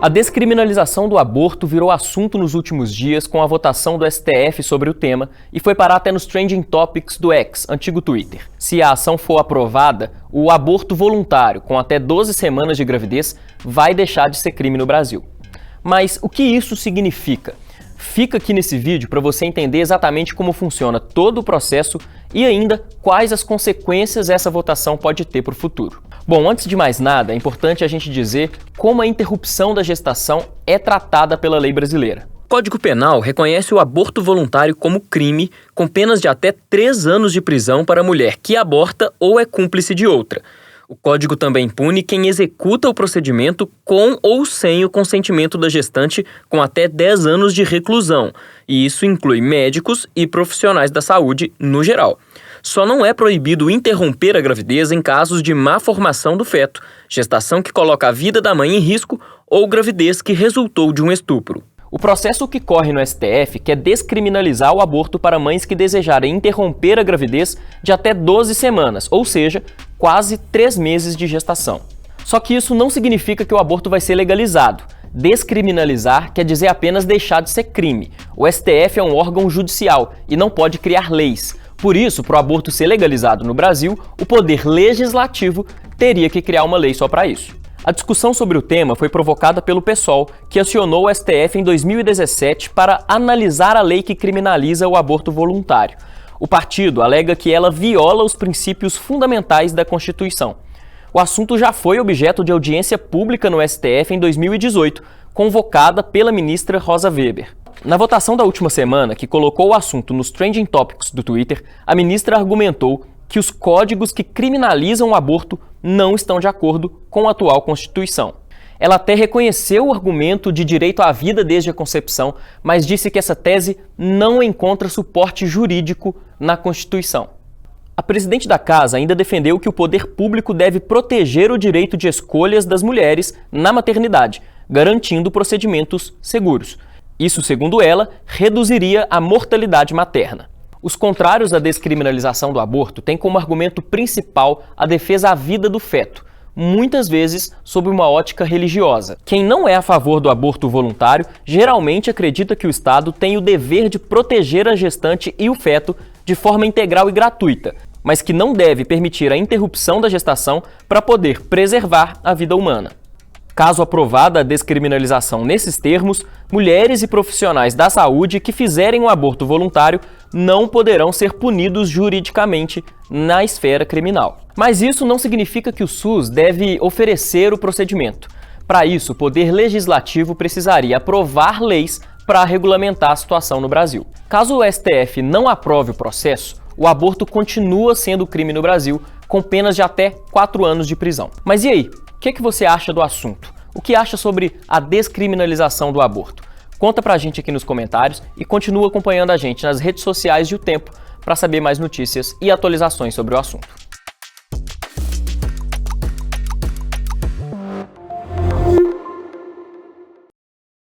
A descriminalização do aborto virou assunto nos últimos dias com a votação do STF sobre o tema e foi parar até nos Trending Topics do X, antigo Twitter. Se a ação for aprovada, o aborto voluntário, com até 12 semanas de gravidez, vai deixar de ser crime no Brasil. Mas o que isso significa? Fica aqui nesse vídeo para você entender exatamente como funciona todo o processo e ainda quais as consequências essa votação pode ter para o futuro. Bom, antes de mais nada, é importante a gente dizer como a interrupção da gestação é tratada pela lei brasileira. O Código Penal reconhece o aborto voluntário como crime, com penas de até 3 anos de prisão para a mulher que aborta ou é cúmplice de outra. O Código também pune quem executa o procedimento com ou sem o consentimento da gestante, com até 10 anos de reclusão, e isso inclui médicos e profissionais da saúde no geral. Só não é proibido interromper a gravidez em casos de má formação do feto, gestação que coloca a vida da mãe em risco ou gravidez que resultou de um estupro. O processo que corre no STF quer descriminalizar o aborto para mães que desejarem interromper a gravidez de até 12 semanas, ou seja, quase 3 meses de gestação. Só que isso não significa que o aborto vai ser legalizado. Descriminalizar quer dizer apenas deixar de ser crime. O STF é um órgão judicial e não pode criar leis. Por isso, para o aborto ser legalizado no Brasil, o poder legislativo teria que criar uma lei só para isso. A discussão sobre o tema foi provocada pelo PSOL, que acionou o STF em 2017 para analisar a lei que criminaliza o aborto voluntário. O partido alega que ela viola os princípios fundamentais da Constituição. O assunto já foi objeto de audiência pública no STF em 2018, convocada pela ministra Rosa Weber. Na votação da última semana, que colocou o assunto nos Trending Topics do Twitter, a ministra argumentou que os códigos que criminalizam o aborto não estão de acordo com a atual Constituição. Ela até reconheceu o argumento de direito à vida desde a concepção, mas disse que essa tese não encontra suporte jurídico na Constituição. A presidente da Casa ainda defendeu que o poder público deve proteger o direito de escolhas das mulheres na maternidade, garantindo procedimentos seguros. Isso, segundo ela, reduziria a mortalidade materna. Os contrários à descriminalização do aborto têm como argumento principal a defesa à vida do feto, muitas vezes sob uma ótica religiosa. Quem não é a favor do aborto voluntário geralmente acredita que o Estado tem o dever de proteger a gestante e o feto de forma integral e gratuita, mas que não deve permitir a interrupção da gestação para poder preservar a vida humana. Caso aprovada a descriminalização nesses termos, mulheres e profissionais da saúde que fizerem um aborto voluntário não poderão ser punidos juridicamente na esfera criminal. Mas isso não significa que o SUS deve oferecer o procedimento. Para isso, o Poder Legislativo precisaria aprovar leis para regulamentar a situação no Brasil. Caso o STF não aprove o processo, o aborto continua sendo crime no Brasil, com penas de até 4 anos de prisão. Mas e aí? O que você acha do assunto? O que acha sobre a descriminalização do aborto? Conta pra gente aqui nos comentários e continua acompanhando a gente nas redes sociais de O Tempo para saber mais notícias e atualizações sobre o assunto.